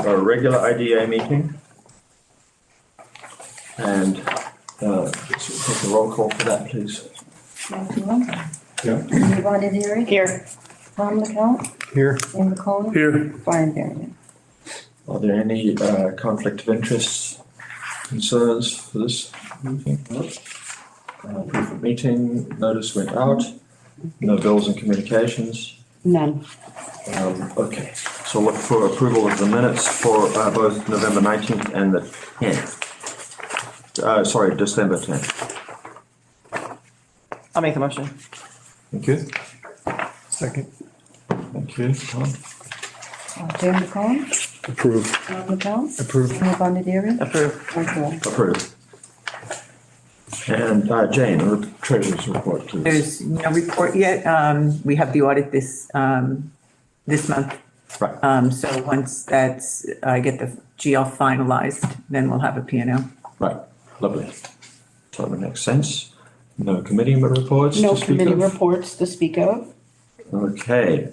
a regular IDA meeting. And let's take a roll call for that, please. Matthew. Yeah. Yvonne Deary. Here. Tom McCount. Here. Ian McCone. Here. Brian Varian. Are there any conflict of interest concerns for this meeting? Proof of meeting notice went out. No bills and communications. None. Okay, so look for approval of the minutes for both November 19th and the 10th. Sorry, December 10th. I'll make a motion. Thank you. Second. Thank you, Tom. Jim McCone. Approved. Tom McCount. Approved. Yvonne Deary. Approve. Matthew. Approved. And Jane, the treasurer's report, please. There's no report yet. We have the audit this month. Right, So once I get the GL finalized, then we'll have a P&L. right, lovely. Totally makes sense. No committee reports No to speak committee of? reports to speak of. Okay,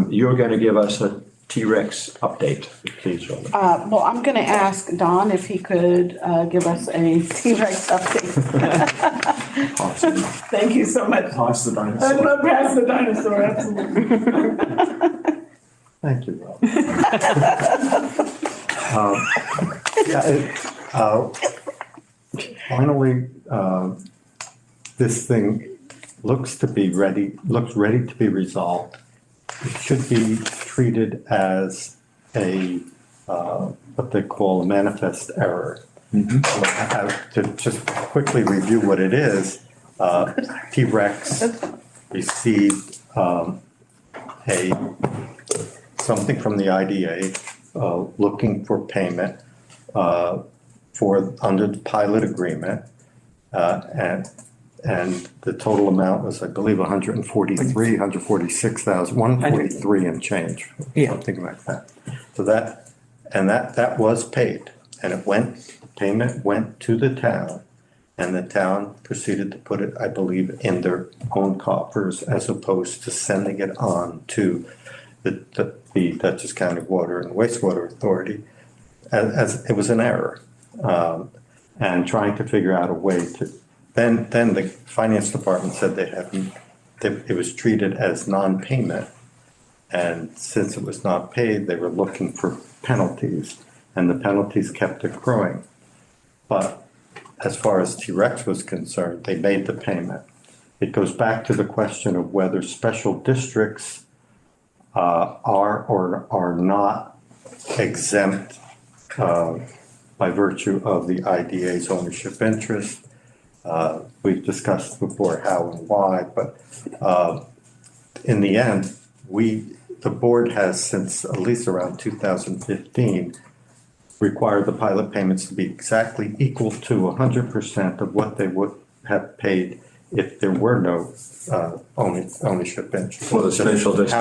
you're going to give us a T-Rex update, please, Robin. Well, I'm going to ask Don if he could give us a T-Rex update. Awesome. Thank you so much. Pass the I dinosaur. love Pass the Dinosaur, absolutely. Thank you, Rob. Finally, this thing looks ready to be resolved. It should be treated as a, what they call a manifest error. To just quickly review what it is, T-Rex received something from the IDA looking for payment under the pilot agreement, and the total amount was, I believe, 146,000, 143 and change, Yeah. something like that. So that was paid, and payment went to the town, and the town proceeded to put it, I believe, in their own coffers as opposed to sending it on to the Dutchess County Water and Wastewater Authority, as it was an error, and trying to figure out a way to. Then the finance department said it was treated as non-payment, and since it was not paid, they were looking for penalties, and the penalties kept accruing. But as far as T-Rex was concerned, they made the payment. It goes back to the question of whether special districts are or are not exempt by virtue of the IDA's ownership interest. We've discussed before how and why, but in the end, the board has, since at least around 2015, required the pilot payments to be exactly equal to 100% of what they would have paid if there were no ownership interest. For the special districts.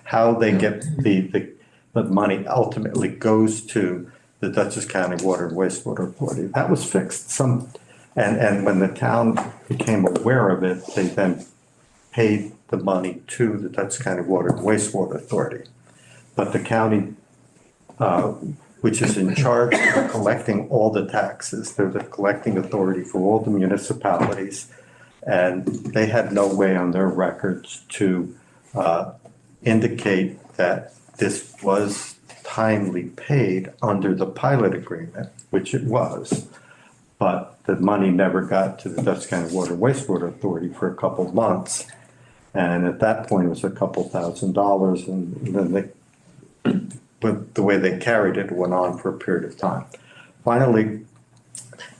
How they get the money ultimately goes to the Dutchess County Water and Wastewater Authority. That was fixed. And when the town became aware of it, they then paid the money to the Dutchess County Water and Wastewater Authority. But the county, which is in charge of collecting all the taxes, they're the collecting authority for all the municipalities, and they had no way on their records to indicate that this was timely paid under the pilot agreement, which it was. But the money never got to the Dutchess County Water and Wastewater Authority for a couple of months. And at that point, it was a couple $1,000s. And then but the way they carried it went on for a period of time. Finally,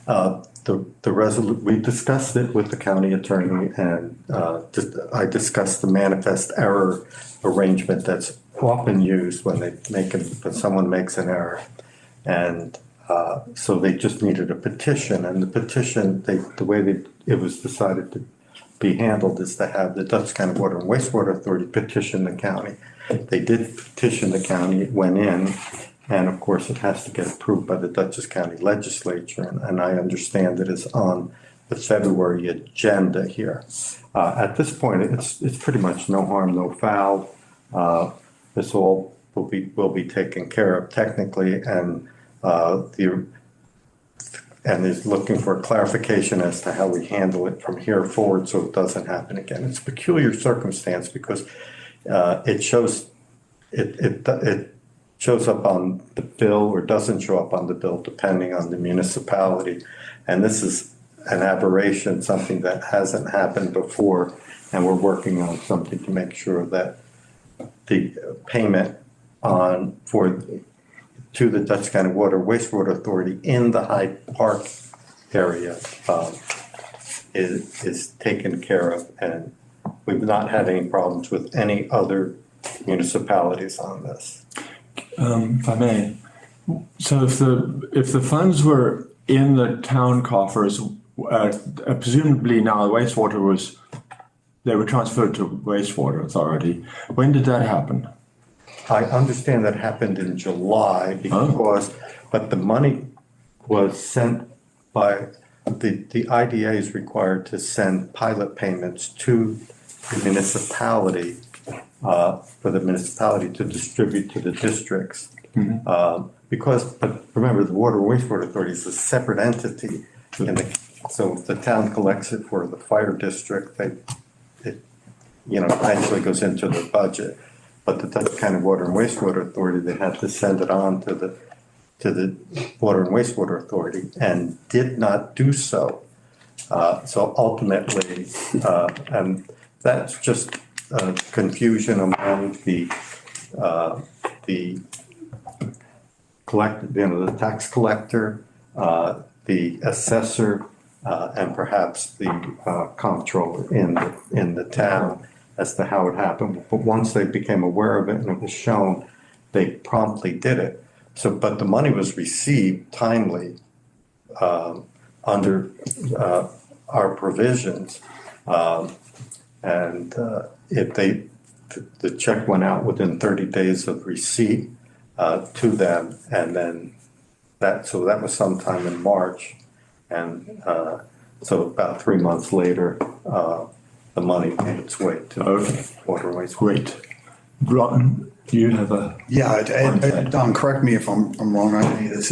we discussed it with the county attorney, and I discussed the manifest error arrangement that's often used when someone makes an error. And so they just needed a petition, and the petition, the way it was decided to be handled is to have the Dutchess County Water and Wastewater Authority petition the county. They did petition the county, it went in, and of course it has to get approved by the Dutchess County Legislature, and I understand it is on the February agenda here. At this point, it's pretty much no harm, no foul. This all will be taken care of technically, and is looking for clarification as to how we handle it from here forward so it doesn't happen again. It's a peculiar circumstance because it shows up on the bill or doesn't show up on the bill depending on the municipality. And this is an aberration, something that hasn't happened before, and we're working on something to make sure that the payment to the Dutch County Water Wastewater Authority in the Hyde Park area is taken care of, and we've not had any problems with any other municipalities on this. If I may, so if the funds were in the town coffers, presumably now the wastewater they were transferred to wastewater authority. When did that happen? I understand that happened in July but the money was sent by, the IDA is required to send pilot payments to the municipality, for the municipality to distribute to the districts. But remember, the Water and Wastewater Authority is a separate entity. So the town collects it for the fire district, it eventually goes into the budget. But the Dutch County Water and Wastewater Authority, they had to send it on to the Water and Wastewater Authority and did not do so. So ultimately, and that's just confusion among the the tax collector, the assessor, and perhaps the comptroller in the town as to how it happened. But once they became aware of it and it was shown, they promptly did it. So, but the money was received timely under our provisions, and if the check went out within 30 days of receipt to them, and then that was sometime in March, and so about 3 months later, the money made its way to Water and Wastewater. Great. Rotten, do you have a... Yeah, Don, correct me if I'm wrong on any of this.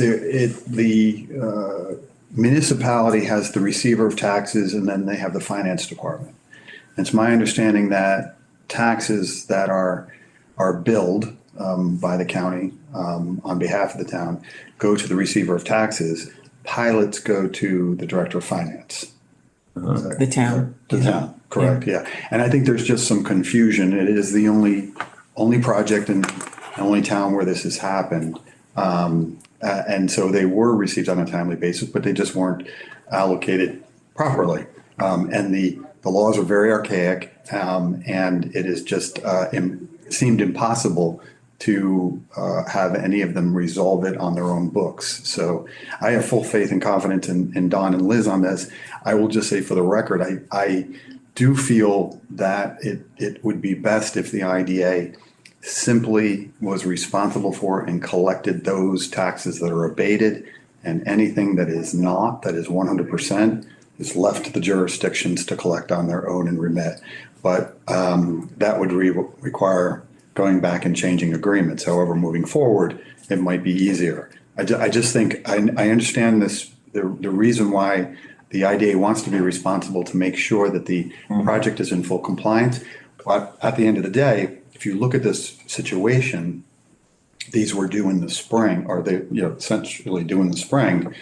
The municipality has the receiver of taxes, and then they have the finance department. It's my understanding that taxes that are billed by the county on behalf of the town go to the receiver of taxes. Pilots go to the director of finance. The town. The town, correct, yeah. And I think there's just some confusion. It is the only project and only town where this has happened. And so they were received on a timely basis, but they just weren't allocated properly. And the laws are very archaic, and it is just seemed impossible to have any of them resolve it on their own books. So I have full faith and confidence in Don and Liz on this. I will just say for the record, I do feel that it would be best if the IDA simply was responsible for and collected those taxes that are abated, and anything that is not, that is 100%, is left to the jurisdictions to collect on their own and remit. But that would require going back and changing agreements. However, moving forward, it might be easier. I just think, I understand this, the reason why the IDA wants to be responsible to make sure that the project is in full compliance. But at the end of the day, if you look at this situation, these were due in the spring, or they essentially due in the spring,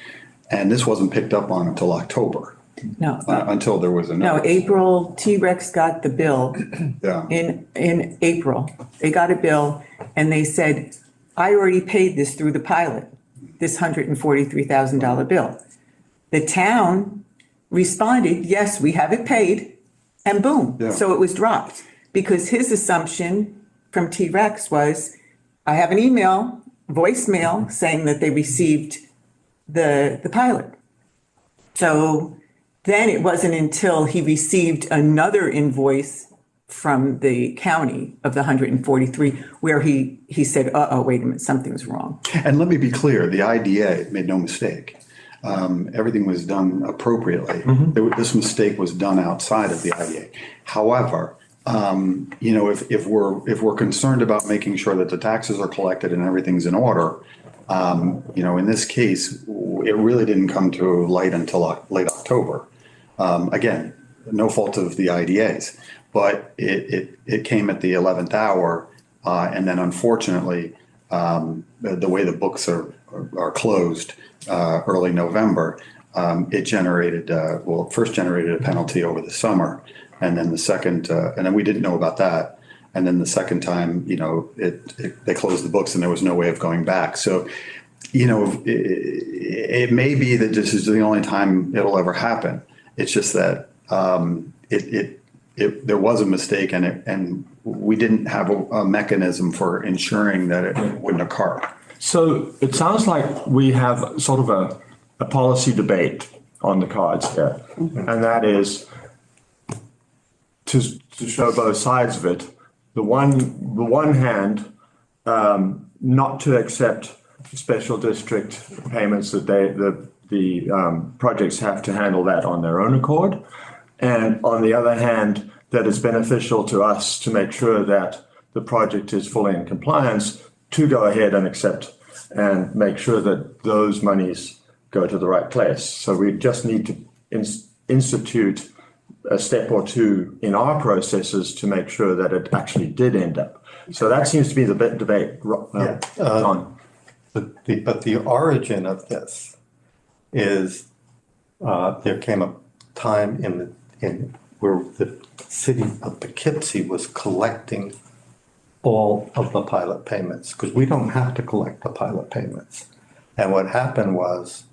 and this wasn't picked up on until October. No. Until there was a No, notice. April, T-Rex got the bill Yeah. in April. They got a bill and they said, I already paid this through the pilot, this $143,000 bill. The town responded, yes, we have it paid, and boom. Yeah. So it was dropped because his assumption from T-Rex was, I have an voicemail saying that they received the pilot. So then it wasn't until he received another invoice from the county of the 143 where he said, wait a minute, something's wrong. And let me be clear, the IDA made no mistake. Everything was done appropriately. This mistake was done outside of the IDA. However, if we're concerned about making sure that the taxes are collected and everything's in order, in this case, it really didn't come to light until late October. Again, no fault of the IDAs, but it came at the 11th hour. And then unfortunately, the way the books are closed early November, it generated, first generated a penalty over the summer. And then the second, and then we didn't know about that. And then the second time, they closed the books and there was no way of going back. So, it may be that this is the only time it'll ever happen. It's just that there was a mistake and we didn't have a mechanism for ensuring that it wouldn't occur. So it sounds like we have sort of a policy debate on the cards here. And that is to show both sides of it. The one hand, not to accept special district payments that the projects have to handle that on their own accord. And on the other hand, that it's beneficial to us to make sure that the project is fully in compliance to go ahead and accept and make sure that those monies go to the right place. So we just need to institute a step or two in our processes to make sure that it actually did end up. So that seems to be the debate. John. But the origin of this is there came a time in where the city of Poughkeepsie was collecting all of the pilot payments because we don't have to collect the pilot payments. And what happened was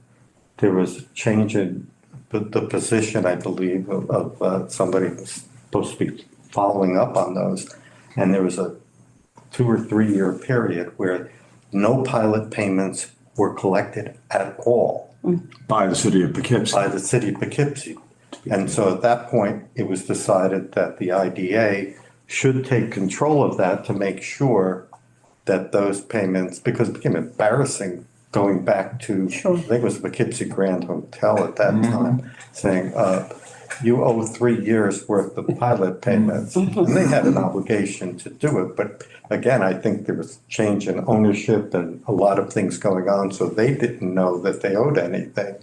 there was a change in the position, I believe, of somebody who was supposed to be following up on those. And there was a 2 or 3 year period where no pilot payments were collected at all. By the city of Poughkeepsie. By the city of Poughkeepsie. And so at that point, it was decided that the IDA should take control of that to make sure that those payments, because it became embarrassing going back to, I think it was the Poughkeepsie Grand Hotel at that time, saying, you owe 3 years worth of pilot payments. And they had an obligation to do it. But again, I think there was change in ownership and a lot of things going on. So they didn't know that they owed anything.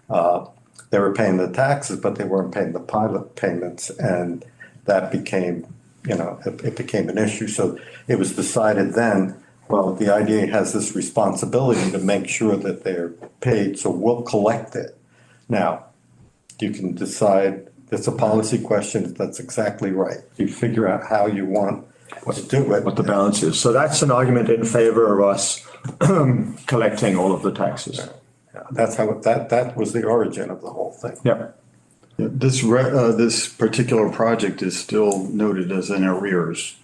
They were paying the taxes, but they weren't paying the pilot payments. And that became, it became an issue. So it was decided then, well, the IDA has this responsibility to make sure that they're paid, so we'll collect it. Now, you can decide, it's a policy question, that's exactly right. You figure out how you want to do it. What the balance is. So that's an argument in favor of us collecting all of the taxes. Yeah, that's how, that was the origin of the whole thing. Yeah. This particular project is still noted as in arrears.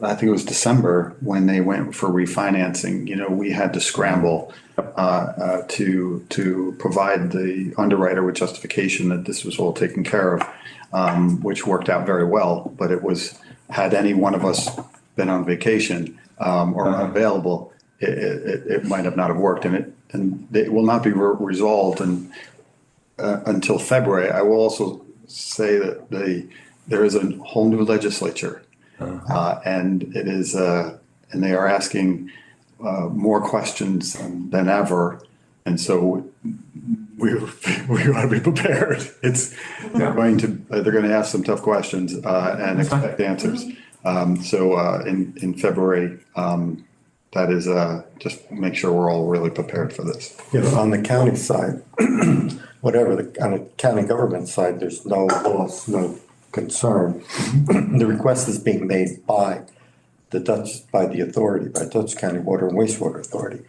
I think it was December when they went for refinancing. We had to scramble to provide the underwriter with justification that this was all taken care of, which worked out very well. But it was, had any one of us been on vacation or unavailable, it might have not have worked, and it will not be resolved until February. I will also say that there is a whole new legislature. And it is, and they are asking more questions than ever, and so we ought to be prepared. They're going to ask some tough questions and expect answers. So in February, that is just make sure we're all really prepared for this. On the county side, on the county government side, there's no loss, no concern. The request is being made by the authority, by Dutch County Water and Wastewater Authority.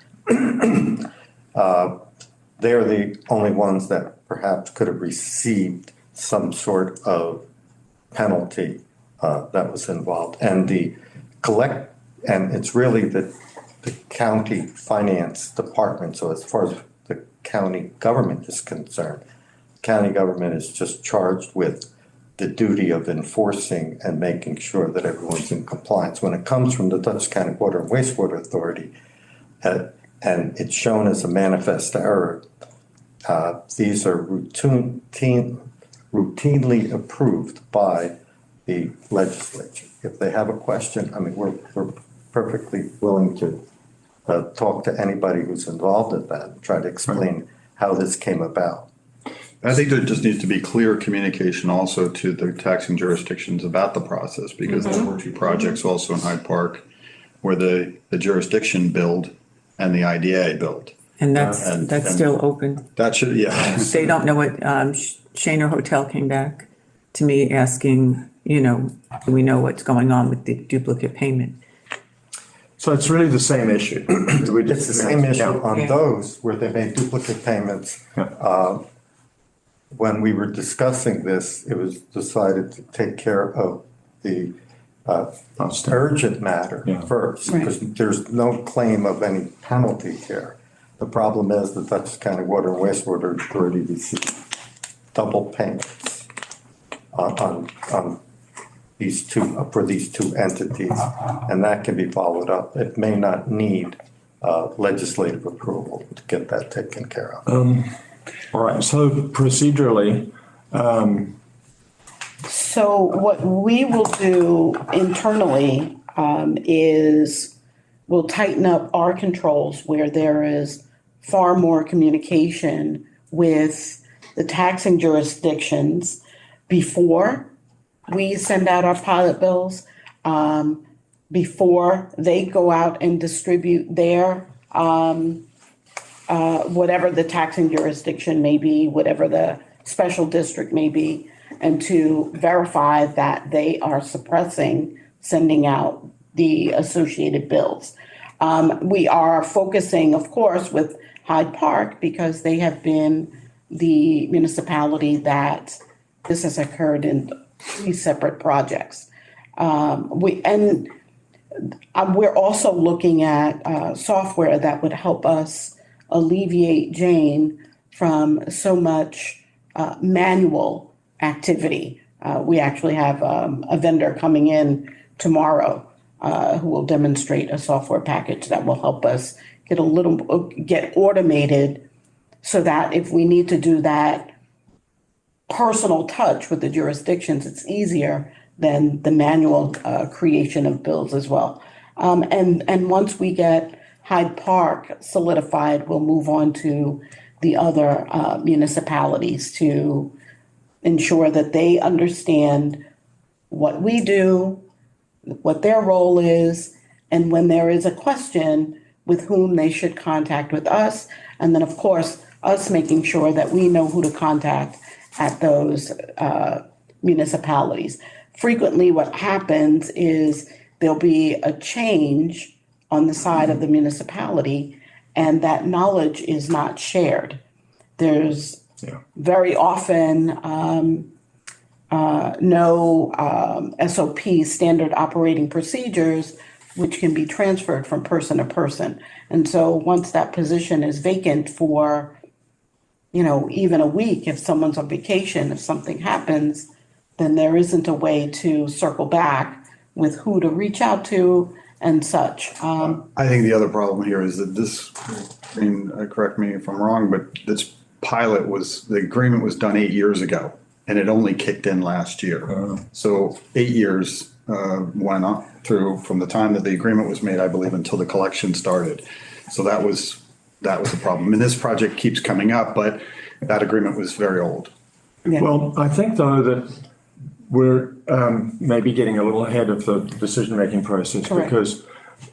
They're the only ones that perhaps could have received some sort of penalty that was involved. And it's really the county finance department. So as far as the county government is concerned, county government is just charged with the duty of enforcing and making sure that everyone's in compliance. When it comes from the Dutch County Water and Wastewater Authority, and it's shown as a manifest error, these are routine routinely approved by the legislature. If they have a question, I mean, we're perfectly willing to talk to anybody who's involved in that and try to explain how this came about. I think there just needs to be clear communication also to the taxing jurisdictions about the process, because there were two projects also in Hyde Park where the jurisdiction billed and the IDA billed. And that's and still open. That should, yeah. They don't know what, Shaner Hotel came back to me asking, do we know what's going on with the duplicate payment? So it's really the same issue. It's the same issue on Yeah. those where they made duplicate payments. When we were discussing this, it was decided to take care of the urgent matter first, Right. because there's no claim of any penalty here. The problem is that Dutchess County Water and Wastewater Authority received double payments on these two, for these two entities, and that can be followed up. It may not need legislative approval to get that taken care of. All right, so procedurally, So what we will do internally is we'll tighten up our controls where there is far more communication with the taxing jurisdictions before we send out our pilot bills, before they go out and distribute their whatever the taxing jurisdiction may be, whatever the special district may be, and to verify that they are suppressing sending out the associated bills. We are focusing, of course, with Hyde Park because they have been the municipality that this has occurred in 3 separate projects. We're also looking at software that would help us alleviate Jane from so much manual activity. We actually have a vendor coming in tomorrow who will demonstrate a software package that will help us get automated, so that if we need to do that personal touch with the jurisdictions, it's easier than the manual creation of bills as well. And once we get Hyde Park solidified, we'll move on to the other municipalities to ensure that they understand what we do, what their role is, and when there is a question, with whom they should contact with us. And then, of course, us making sure that we know who to contact at those municipalities. Frequently, what happens is there'll be a change on the side of the municipality, and that knowledge is not shared. There's very often no SOP, standard operating procedures, which can be transferred from person to person. And so once that position is vacant for, even a week, if someone's on vacation, if something happens, then there isn't a way to circle back with who to reach out to and such. I think the other problem here is that this, correct me if I'm wrong, but this pilot the agreement was done 8 years ago, and it only kicked in last year. So 8 years went on through from the time that the agreement was made, I believe, until the collection started. So that was a problem. And this project keeps coming up, but that agreement was very old. Yeah. well, I think though that we're maybe getting a little ahead of the decision-making process. Correct. Because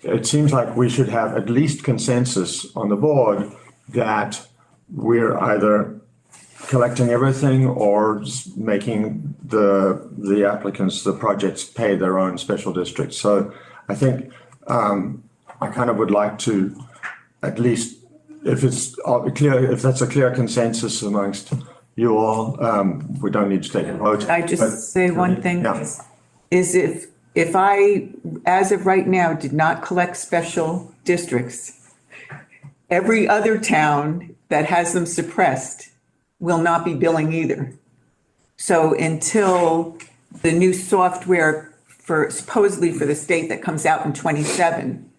it seems like we should have at least consensus on the board that we're either collecting everything or making the applicants, the projects, pay their own special districts. So I think I kind of would like to, at least if it's clear, if that's a clear consensus amongst you all, we don't need to take a vote. I just say one thing, Yeah. is if I, as of right now, did not collect special districts, every other town that has them suppressed will not be billing either. So until the new software supposedly for the state that comes out in 27.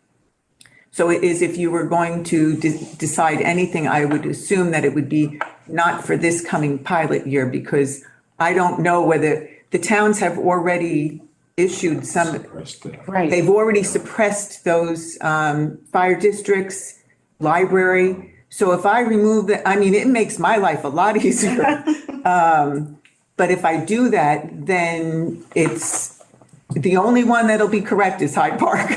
So it is, if you were going to decide anything, I would assume that it would be not for this coming pilot year, because I don't know whether the towns have already issued some, Right. they've already suppressed those fire districts, library. So if I remove that, I mean, it makes my life a lot easier. But if I do that, then it's, the only one that'll be correct is Hyde Park.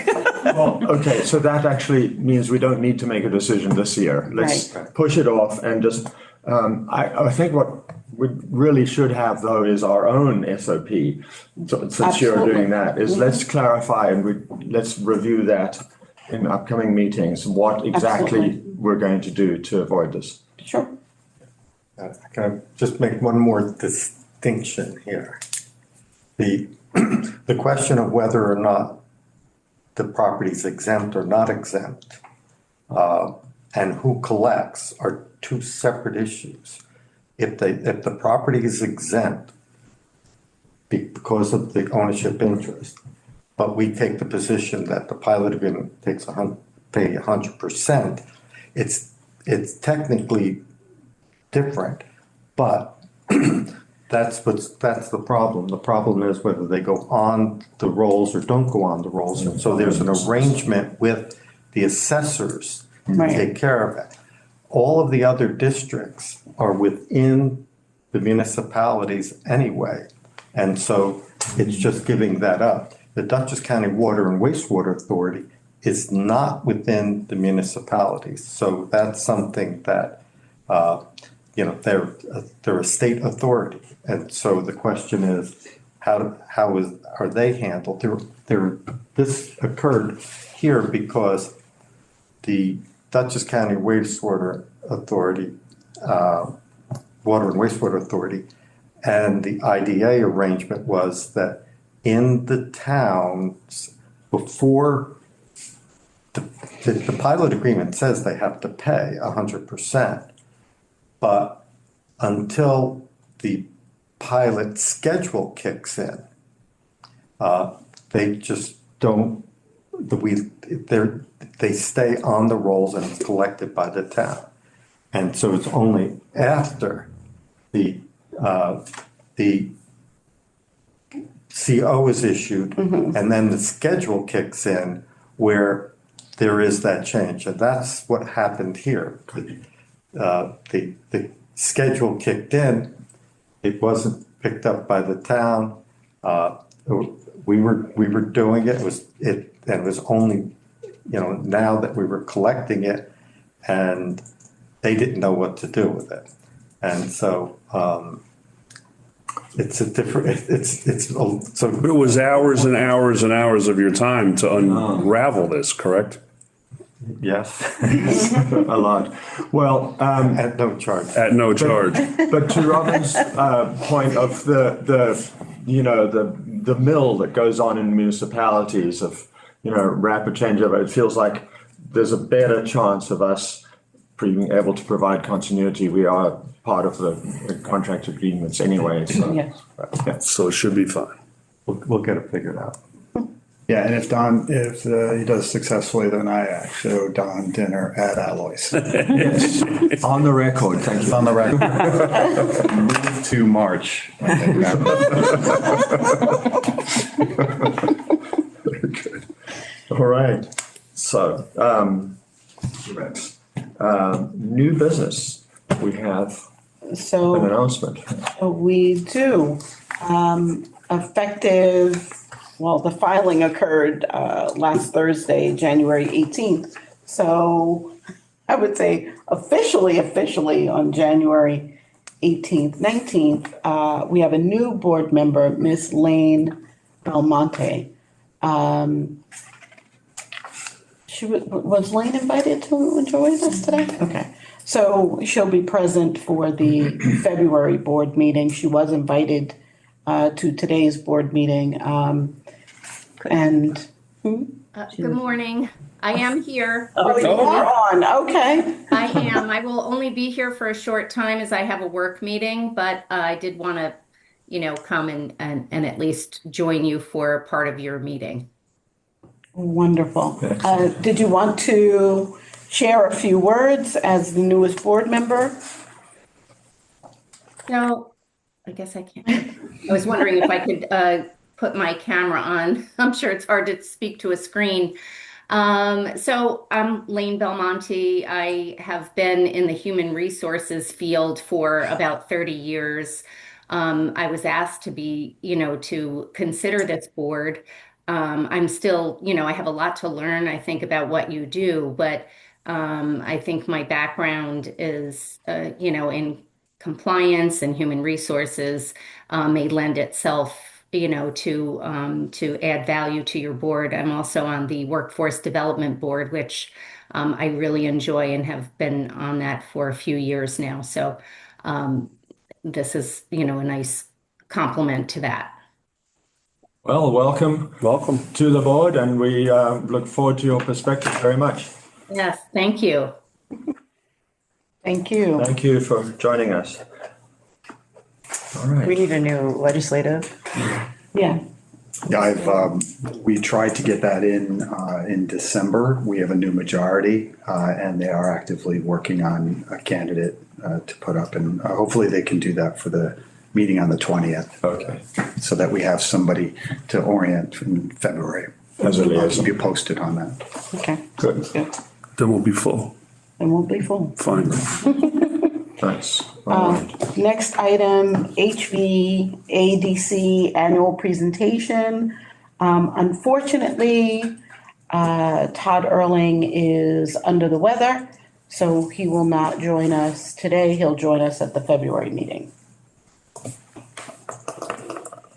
Well, okay, so that actually means we don't need to make a decision this year. Let's push it off and just, I think what we really should have though is our own SOP. Since you're doing that, is let's clarify and let's review that in upcoming meetings, what exactly Absolutely. we're going to do to avoid this. Sure. Can I just make one more distinction here? The question of whether or not the property is exempt or not exempt, and who collects are two separate issues. If the property is exempt because of the ownership interest, but we take the position that the pilot agreement pay 100%, it's technically different, but that's the problem. The problem is whether they go on the rolls or don't go on the rolls. And so there's an arrangement with the assessors to Right. take care of it. All of the other districts are within the municipalities anyway. And so it's just giving that up. The Dutchess County Water and Wastewater Authority is not within the municipalities. So that's something that, they're a state authority. And so the question is, are they handled? This occurred here because the Dutchess County Wastewater Authority, Water and Wastewater Authority, and the IDA arrangement was that in the towns, before the pilot agreement says they have to pay 100%, but until the pilot schedule kicks in, they just don't. They stay on the rolls and it's collected by the town, and so it's only after the CO is issued and then the schedule kicks in where there is that change, and that's what happened here. The schedule kicked in, it wasn't picked up by the town. We were doing it. It was only, now that we were collecting it, and they didn't know what to do with it, and so it's a different. So But it was hours and hours and hours of your time to unravel this, correct? yes, A lot. Well, at no charge. At no charge. but to Robin's point of the mill that goes on in municipalities of, rapid changeover, it feels like there's a better chance of us being able to provide continuity. We are part of the contract agreements anyway. So, Yes. yeah. So it should be fine. We'll get it figured out. Yeah, and if he does successfully, then I actually owe Don dinner at Alloy's. Yes. On the record, thank It's you. on the record. Move to March. I think Good. All right. So, Rex, new business. We have an So announcement. we do, effective, well, the filing occurred last Thursday, January 18th. So I would say officially on January 18th, 19th, we have a new board member, Miss Lane Belmonte. Was Lane invited to join us today? Okay. So she'll be present for the February board meeting. She was invited to today's board meeting. Good morning. I am here. Oh, you are on, okay. I am. I will only be here for a short time as I have a work meeting, but I did want to, come and at least join you for part of your meeting. Wonderful. Did you want to share a few words as the newest board member? So I guess I can't. I was wondering if I could put my camera on. I'm sure it's hard to speak to a screen. So I'm Lane Belmonte. I have been in the human resources field for about 30 years. I was asked to be, to consider this board. I'm still, I have a lot to learn, I think, about what you do, but I think my background is, in compliance and human resources may lend itself, to add value to your board. I'm also on the Workforce Development Board, which I really enjoy and have been on that for a few years now. So this is, a nice complement to that. Well, welcome. Welcome. To the board, and we look forward to your perspective very much. Yes, thank you. Thank you. Thank you for joining us. All We right. need a new legislative. Yeah. Yeah, we tried to get that in December. We have a new majority, and they are actively working on a candidate to put up, and hopefully they can do that for the meeting on the 20th, Okay. so that we have somebody to orient in February. As a I'll liaison. keep you posted on that. Okay. Good. Good. Then we'll be full. It won't be full. Fine. Thanks. All right. Next item, HVADC annual presentation. Unfortunately, Todd Erling is under the weather, so he will not join us today. He'll join us at the February meeting.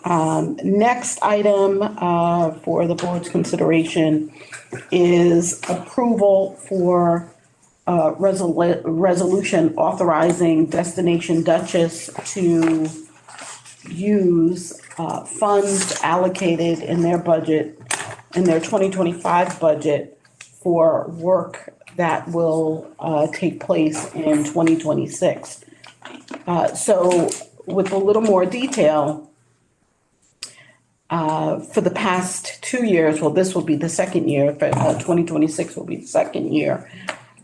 Next item for the board's consideration is approval for resolution authorizing Destination Duchess to use funds allocated in their budget, in their 2025 budget, for work that will take place in 2026. So with a little more detail, for the past 2 years, well, this will be the second year, but 2026 will be the second year,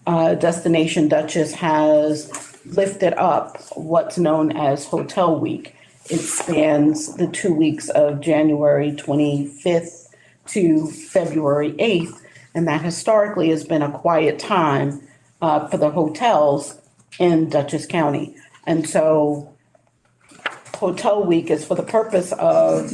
Destination Duchess has lifted up what's known as Hotel Week. It spans the 2 weeks of January 25th to February 8th, and that historically has been a quiet time for the hotels in Dutchess County. And so Hotel Week is for the purpose of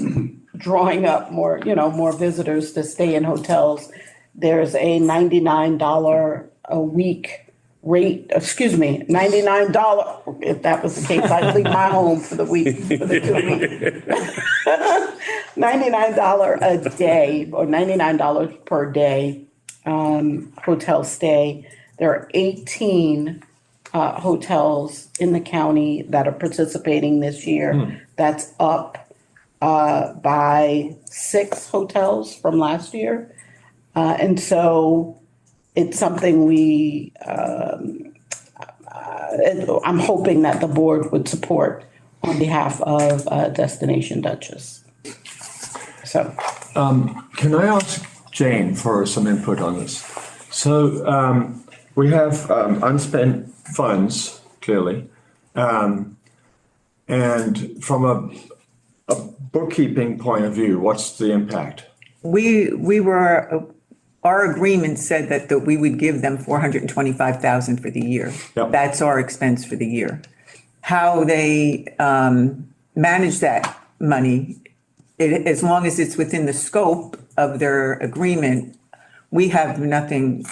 drawing up more visitors to stay in hotels. There's a $99 a week rate, $99. If that was the case, I'd leave my home for the week, for the 2 weeks. $99 a day or $99 per day hotel stay. There are 18 hotels in the county that are participating this year. That's up by 6 hotels from last year. And so it's something I'm hoping that the board would support on behalf of Destination Duchess. So. Can I ask Jane for some input on this? So we have unspent funds, clearly. And from a bookkeeping point of view, what's the impact? Our agreement said that we would give them $425,000 for the year. Yep. That's our expense for the year. How they manage that money, as long as it's within the scope of their agreement, we have nothing,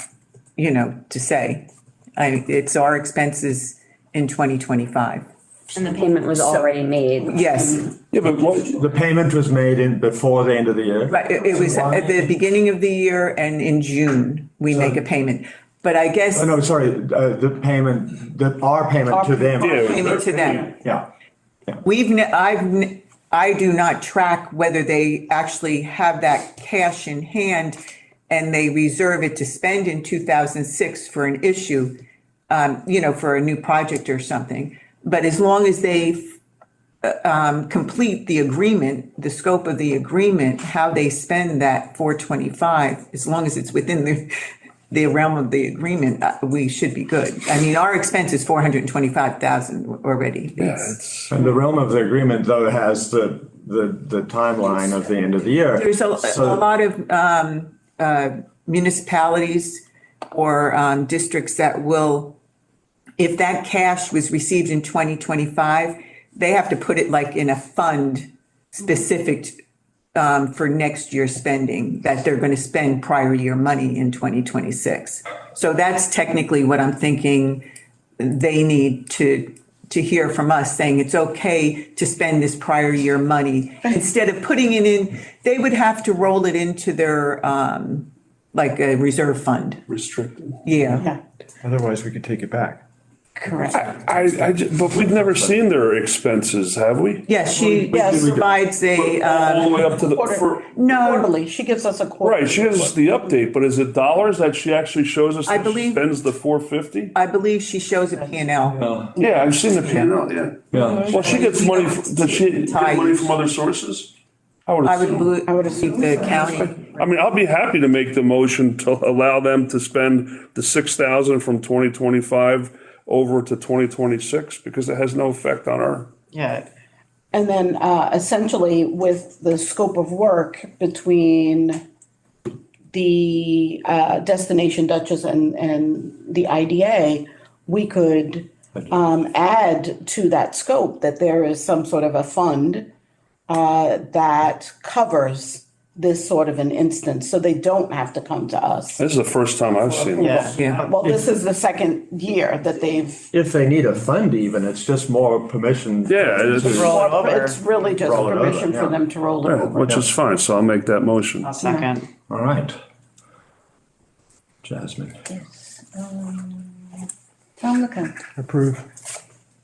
to say. It's our expenses in 2025. And the payment was already made. Yes. Yeah, but The payment was made before the end of the year? Right, it was at the beginning of the year, and in June, we make a payment. But I guess. Oh, no, sorry, our payment to them. Payment to them. Yeah. I do not track whether they actually have that cash in hand and they reserve it to spend in 2006 for an issue, for a new project or something. But as long as they complete the agreement, the scope of the agreement, how they spend that 425, as long as it's within the realm of the agreement, we should be good. I mean, our expense is 425,000 already. Yeah, It's- it's, And the realm of the agreement, though, has the timeline of the end of the year. There's a So- lot of municipalities or districts that will, if that cash was received in 2025, they have to put it like in a fund specific for next year's spending, that they're going to spend prior year money in 2026. So that's technically what I'm thinking they need to hear from us, saying it's okay to spend this prior year money. Instead of putting it in, they would have to roll it into their, like a reserve fund. restricted. Yeah. Yeah, Otherwise, we could take it back. correct. But we've never seen their expenses, have we? Yeah, she Yes. provides a, All the way up to the, no, Quarterly, she gives us a quarter. right, she gives us the update, but is it dollars that she actually shows us I that she believe- spends the 450? I believe she shows a P&L. Yeah, I've seen the P&L, yeah. Yeah. Well, she gets money, does she get money from other sources? I would assume. I would assume the county. I mean, I'll be happy to make the motion to allow them to spend the 6,000 from 2025 over to 2026 because it has no effect on our. Yeah. And then essentially with the scope of work between the Destination Duchess and the IDA, we could add to that scope that there is some sort of a fund that covers this sort of an instance, so they don't have to come to us. This is the first time I've seen this. Yeah. Well, this is the second year that they've. If they need a fund even, it's just more permission. Yeah, it's- It's really just Roll it over, permission for yeah. them to roll it Yeah, over. which is fine, so I'll make that motion. Second. All right. Jasmine. Yes. Tom McCann. Approve.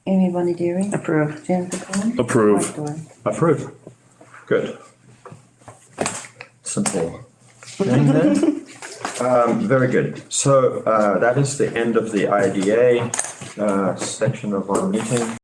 Amy Bonnie Dearing. Approve. Jennifer Cohen. Approve. Mike Doyle. Approve. Good. Simple. thing then. Very good. So that is the end of the IDA section of our meeting.